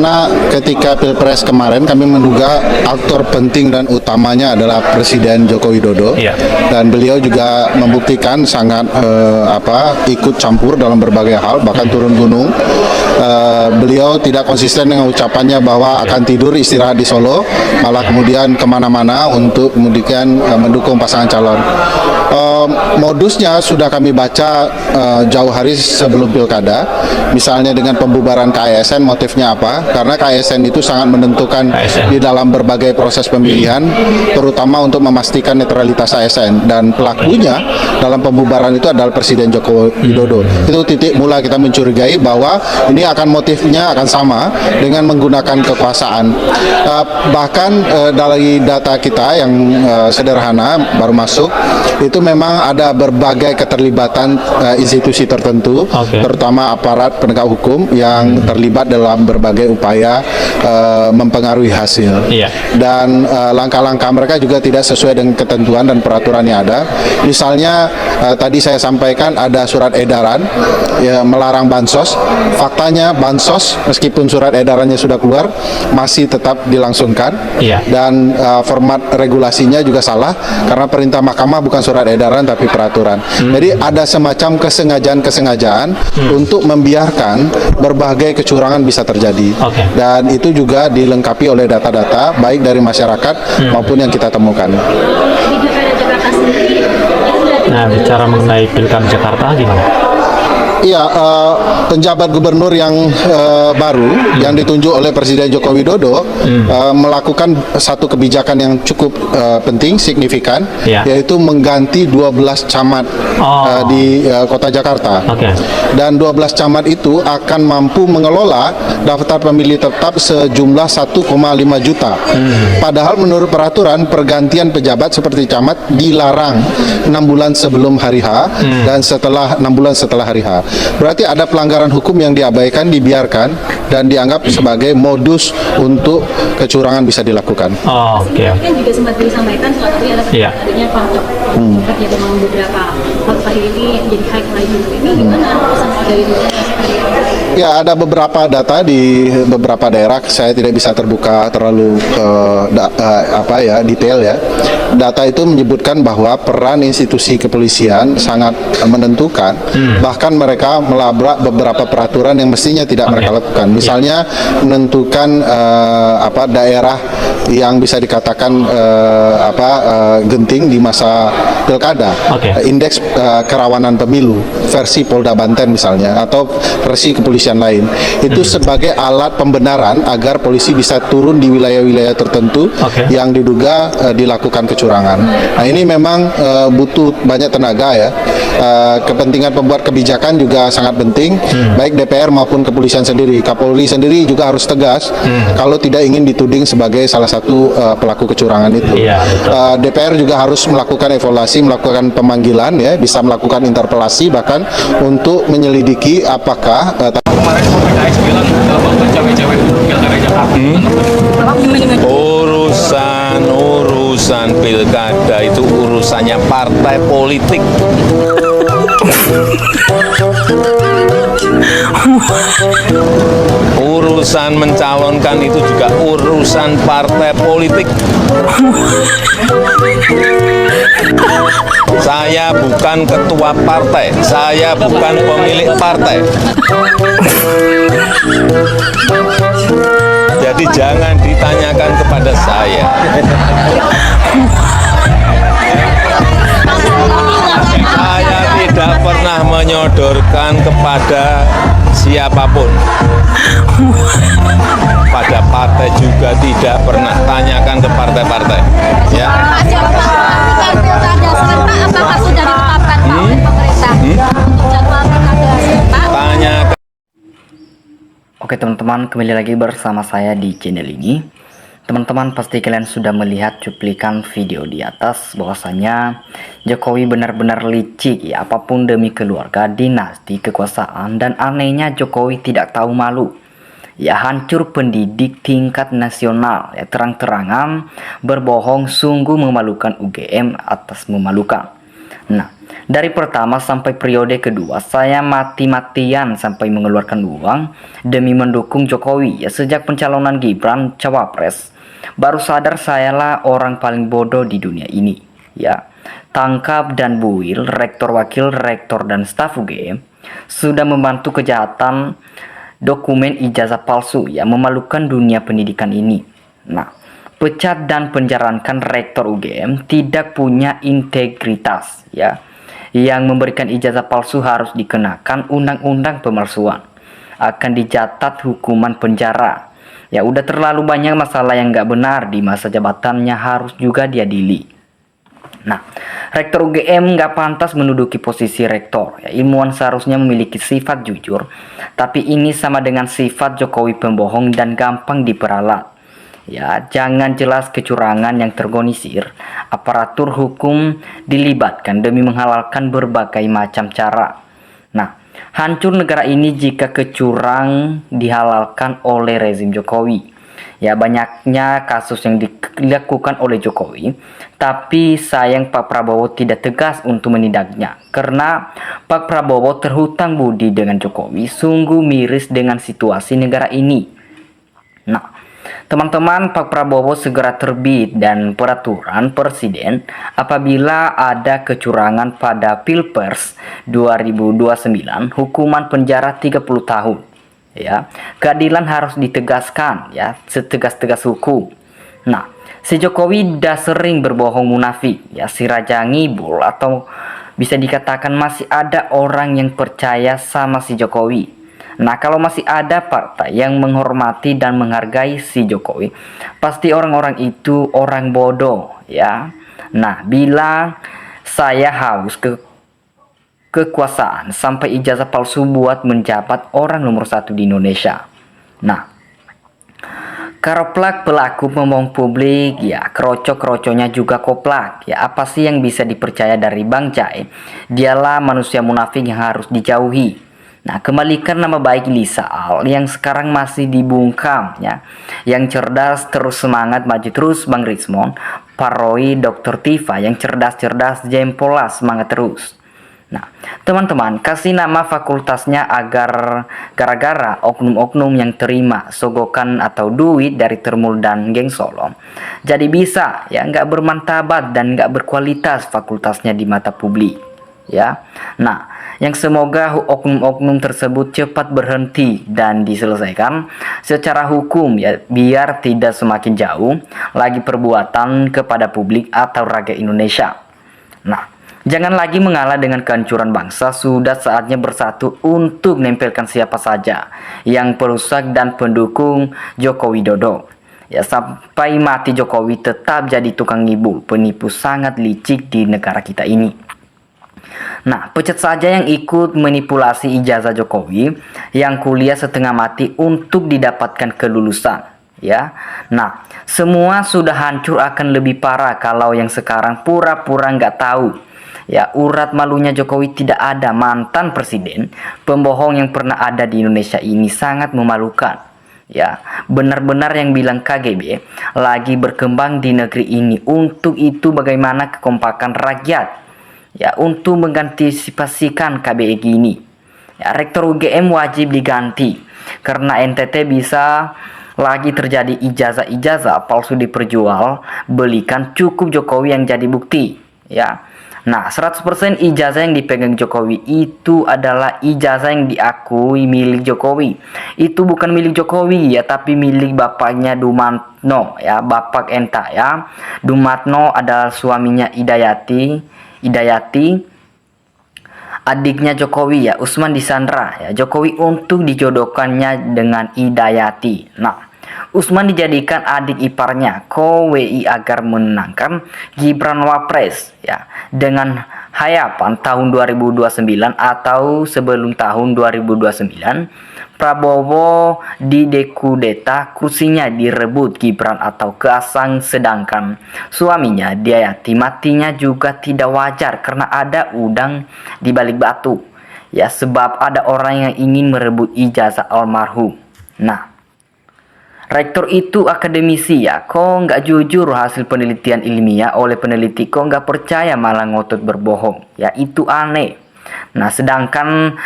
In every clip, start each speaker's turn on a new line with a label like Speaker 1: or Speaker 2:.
Speaker 1: Karena ketika Pilpres kemarin kami menduga aktor penting dan utamanya adalah Presiden Joko Widodo, dan beliau juga membuktikan sangat ikut campur dalam berbagai hal, bahkan turun gunung. Beliau tidak konsisten dengan ucapannya bahwa akan tidur istirahat di Solo, malah kemudian kemana-mana untuk kemudian mendukung pasangan calon. Modusnya sudah kami baca jauh hari sebelum pilkada, misalnya dengan pembubaran KASN. Motifnya apa? Karena KASN itu sangat menentukan di dalam berbagai proses pemilihan, terutama untuk memastikan netralitas ASN, dan pelakunya dalam pembubaran itu adalah Presiden Joko Widodo. Itu titik mula kita mencurigai bahwa ini akan motifnya akan sama dengan menggunakan kekuasaan. Bahkan dari data kita yang sederhana baru masuk, itu memang ada berbagai keterlibatan institusi tertentu, terutama aparat penegak hukum yang terlibat dalam berbagai upaya mempengaruhi hasil. Dan langkah-langkah mereka juga tidak sesuai dengan ketentuan dan peraturan yang ada. Misalnya tadi saya sampaikan ada surat edaran melarang bansos. Faktanya bansos meskipun surat edarannya sudah keluar masih tetap dilangsungkan, dan format regulasinya juga salah karena perintah mahkamah bukan surat edaran tapi peraturan. Jadi ada semacam kesengajaan untuk membiarkan berbagai kecurangan bisa terjadi, dan itu juga dilengkapi oleh data-data baik dari masyarakat maupun yang kita temukan.
Speaker 2: Nah, bicara mengenai Pilkada Jakarta gimana?
Speaker 1: Iya, penjabat gubernur yang baru yang ditunjuk oleh Presiden Joko Widodo melakukan satu kebijakan yang cukup penting, signifikan, yaitu mengganti 12 camat di kota Jakarta. Dan 12 camat itu akan mampu mengelola daftar pemilih tetap sejumlah 1,5 juta. Padahal menurut peraturan pergantian pejabat seperti camat dilarang 6 bulan sebelum hari H dan setelah 6 bulan setelah hari H. Berarti ada pelanggaran hukum yang diabaikan, dibiarkan, dan dianggap sebagai modus untuk kecurangan bisa dilakukan.
Speaker 3: Kan juga sempat disampaikan salah satunya adalah adanya pajak yang memang beberapa hari ini jadi high lagi. Ini gimana sama dari
Speaker 1: Ya, ada beberapa data di beberapa daerah, saya tidak bisa terbuka terlalu detail ya. Data itu menyebutkan bahwa peran institusi kepolisian sangat menentukan, bahkan mereka melabrak beberapa peraturan yang mestinya tidak mereka lakukan. Misalnya menentukan daerah yang bisa dikatakan genting di masa pilkada, indeks kerawanan pemilu versi Polda Banten misalnya, atau versi kepolisian lain, itu sebagai alat pembenaran agar polisi bisa turun di wilayah-wilayah tertentu yang diduga dilakukan kecurangan. Nah, ini memang butuh banyak tenaga ya. Kepentingan pembuat kebijakan juga sangat penting, baik DPR maupun kepolisian sendiri. Kapolri sendiri juga harus tegas kalau tidak ingin dituding sebagai salah satu pelaku kecurangan itu. DPR juga harus melakukan evaluasi, melakukan pemanggilan ya, bisa melakukan interpelasi bahkan untuk menyelidiki apakah
Speaker 4: kemarin PKS bilang bakal cewek-cewek pilkada Jakarta. Urusan pilkada itu urusannya partai politik. Urusan mencalonkan itu juga urusan partai politik. Saya bukan ketua partai, saya bukan pemilik partai. Jadi jangan ditanyakan kepada saya. Saya tidak pernah menyodorkan kepada siapapun. Pada partai juga tidak pernah, tanyakan ke partai-partai. Ya.
Speaker 3: Apakah sudah ditetapkan oleh pemerintah untuk jadwal pilkada Pak?
Speaker 4: Tanyakan.
Speaker 5: Oke teman-teman, kembali lagi bersama saya di channel ini. Teman-teman, pasti kalian sudah melihat cuplikan video di atas bahwasanya Jokowi benar-benar licik ya, apapun demi keluarga, dinasti, kekuasaan, dan anehnya Jokowi tidak tahu malu. Ya, hancur pendidik tingkat nasional ya, terang-terangan berbohong, sungguh memalukan. UGM atas memalukan. Nah, dari pertama sampai periode kedua, saya mati-matian sampai mengeluarkan uang demi mendukung Jokowi. Ya, sejak pencalonan Gibran Cawapres, baru sadar sayalah orang paling bodoh di dunia ini. Ya, Tangkap dan Buil, rektor, wakil rektor, dan staf UGM sudah membantu kejahatan dokumen ijazah palsu yang memalukan dunia pendidikan ini. Nah, pecat dan penjarakan rektor UGM tidak punya integritas, ya. Yang memberikan ijazah palsu harus dikenakan undang-undang pemalsuan, akan dicatat hukuman penjara. Ya, udah terlalu banyak masalah yang nggak benar di masa jabatannya, harus juga diadili. Nah, rektor UGM nggak pantas menduduki posisi rektor. Ya, ilmuwan seharusnya memiliki sifat jujur, tapi ini sama dengan sifat Jokowi pembohong dan gampang diperalat. Ya, jangan jelas kecurangan yang terorganisir, aparatur hukum dilibatkan demi menghalalkan berbagai macam cara. Nah, hancur negara ini jika kecurang dihalalkan oleh rezim Jokowi. Ya, banyaknya kasus yang dilakukan oleh Jokowi, tapi sayang Pak Prabowo tidak tegas untuk menindaknya. Karena Pak Prabowo terhutang budi dengan Jokowi, sungguh miris dengan situasi negara ini. Nah, teman-teman, Pak Prabowo segera terbit dan peraturan presiden apabila ada kecurangan pada Pilpres 2029, hukuman penjara 30 tahun. Ya, keadilan harus ditegaskan, ya, setegas-tegas hukum. Nah, si Jokowi dah sering berbohong munafik, ya, si Raja Ngibul, atau bisa dikatakan masih ada orang yang percaya sama si Jokowi. Nah, kalau masih ada partai yang menghormati dan menghargai si Jokowi, pasti orang-orang itu orang bodoh, ya. Nah, bila saya haus kekuasaan sampai ijazah palsu buat menjabat orang nomor 1 di Indonesia. Nah, karoplak pelaku pembohong publik, ya, kroco-kroconya juga koplak. Ya, apa sih yang bisa dipercaya dari Bang Jae? Dialah manusia munafik yang harus dijauhi. Nah, kembalikan nama baik Lisa Al yang sekarang masih dibungkam, ya. Yang cerdas terus semangat maju terus Bang Rismon, Paroi, Dr. Tifa yang cerdas-cerdas jempola semangat terus. Nah, teman-teman, kasih nama fakultasnya agar gara-gara oknum-oknum yang terima sogokan atau duit dari Termul dan geng Solo, jadi bisa, ya, nggak bermartabat dan nggak berkualitas fakultasnya di mata publik, ya. Nah, yang semoga oknum-oknum tersebut cepat berhenti dan diselesaikan secara hukum, ya, biar tidak semakin jauh lagi perbuatan kepada publik atau rakyat Indonesia. Nah, jangan lagi mengalah dengan kehancuran bangsa. Sudah saatnya bersatu untuk nempelkan siapa saja yang perusak dan pendukung Joko Widodo. Ya, sampai mati Jokowi tetap jadi tukang ngibul, penipu sangat licik di negara kita ini. Nah, pecat saja yang ikut manipulasi ijazah Jokowi yang kuliah setengah mati untuk didapatkan kelulusan. Ya, nah, semua sudah hancur, akan lebih parah kalau yang sekarang pura-pura nggak tahu. Ya, urat malunya Jokowi tidak ada. Mantan presiden pembohong yang pernah ada di Indonesia ini sangat memalukan. Ya, benar-benar yang bilang KGB lagi berkembang di negeri ini. Untuk itu bagaimana kekompakan rakyat, ya, untuk mengantisipasikan KBE gini. Ya, rektor UGM wajib diganti karena NTT bisa lagi terjadi ijazah-ijazah palsu diperjual belikan, cukup Jokowi yang jadi bukti, ya. Nah, 100% ijazah yang dipegang Jokowi itu adalah ijazah yang diakui milik Jokowi. Itu bukan milik Jokowi, ya, tapi milik bapaknya Dumatno, ya, Bapak Enta, ya. Dumatno adalah suaminya Idayati, adiknya Jokowi, ya, Usman disandra, ya, Jokowi untuk dijodohkannya dengan Idayati. Nah, Usman dijadikan adik iparnya KWI agar menangkan Gibran Wapres, ya, dengan harapan tahun 2029 atau sebelum tahun 2029 Prabowo didekudeta, kursinya direbut Gibran atau Kaesang, sedangkan suaminya Idayati matinya juga tidak wajar karena ada udang di balik batu, ya, sebab ada orang yang ingin merebut ijazah almarhum. Nah, rektor itu akademisi ya, kok nggak jujur hasil penelitian ilmiah oleh peneliti, kok nggak percaya malah ngotot berbohong, ya itu aneh. Nah, sedangkan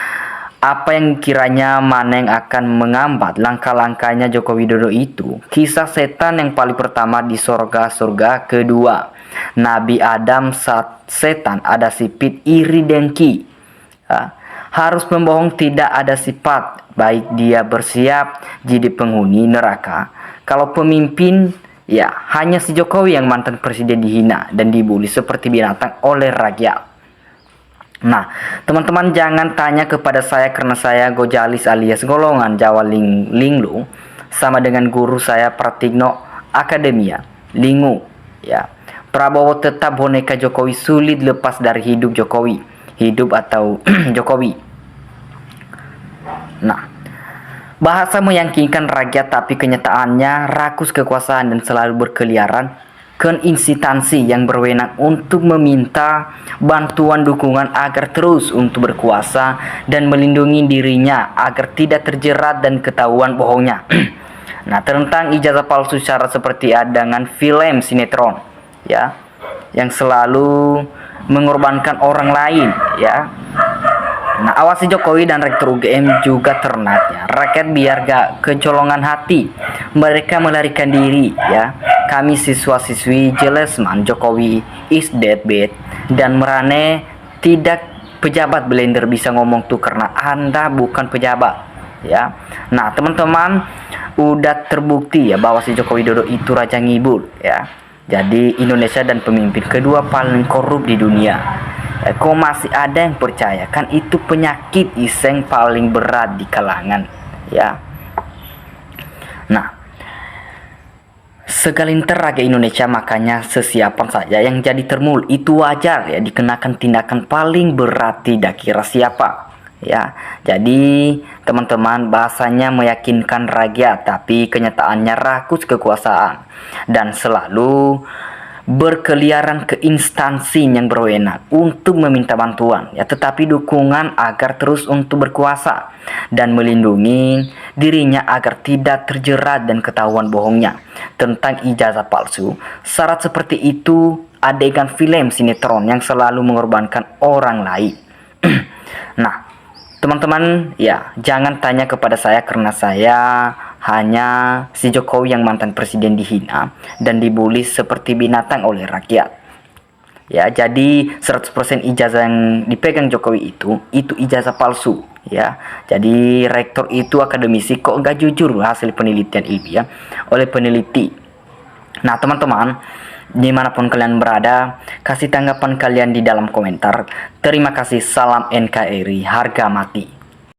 Speaker 5: apa yang kiranya mana yang akan mengambat langkah-langkahnya Joko Widodo itu kisah setan yang paling pertama di surga kedua. Nabi Adam saat setan ada sifat iri dengki. Ya, harus membohong tidak ada sifat baik dia bersiap jadi penghuni neraka. Kalau pemimpin ya hanya si Jokowi yang mantan presiden dihina dan dibully seperti binatang oleh rakyat. Nah, teman-teman jangan tanya kepada saya karena saya gojalis alias golongan Jawa Linglung sama dengan guru saya Pratigno Akademia Lingu ya. Prabowo tetap boneka Jokowi, sulit lepas dari hidup Jokowi, hidup atau Jokowi. Nah, bahasa meyakinkan rakyat tapi kenyataannya rakus kekuasaan dan selalu berkeliaran ke instansi yang berwenang untuk meminta bantuan dukungan agar terus untuk berkuasa dan melindungi dirinya agar tidak terjerat dan ketahuan bohongnya. Nah, tentang ijazah palsu secara seperti dengan film sinetron ya, yang selalu mengorbankan orang lain ya. Nah, awasi Jokowi dan Rektor UGM juga ternaknya rakyat biar gak kecolongan hati. Mereka melarikan diri ya. Kami siswa-siswi Jelesman Jokowi is deadbeat dan merane tidak pejabat blender bisa ngomong tuh karena Anda bukan pejabat ya. Nah, teman-teman udah terbukti ya bahwa si Joko Widodo itu raja ngibul ya. Jadi Indonesia dan pemimpin kedua paling korup di dunia. Kok masih ada yang percaya? Kan itu penyakit iseng paling berat di kalangan ya. Nah, segelintir rakyat Indonesia makanya sesiapan saja yang jadi termul itu wajar ya dikenakan tindakan paling berat tidak kira siapa ya. Jadi teman-teman bahasanya meyakinkan rakyat tapi kenyataannya rakus kekuasaan dan selalu berkeliaran ke instansi yang berwenang untuk meminta bantuan ya, tetapi dukungan agar terus untuk berkuasa dan melindungi dirinya agar tidak terjerat dan ketahuan bohongnya. Tentang ijazah palsu, syarat seperti itu adegan film sinetron yang selalu mengorbankan orang lain. Nah, teman-teman ya jangan tanya kepada saya karena saya hanya si Jokowi yang mantan presiden dihina dan dibully seperti binatang oleh rakyat. Ya, jadi 100% ijazah yang dipegang Jokowi itu ijazah palsu ya. Jadi rektor itu akademisi kok nggak jujur hasil penelitian ilmiah oleh peneliti. Nah, teman-teman, dimanapun kalian berada, kasih tanggapan kalian di dalam komentar. Terima kasih, salam NKRI, harga mati.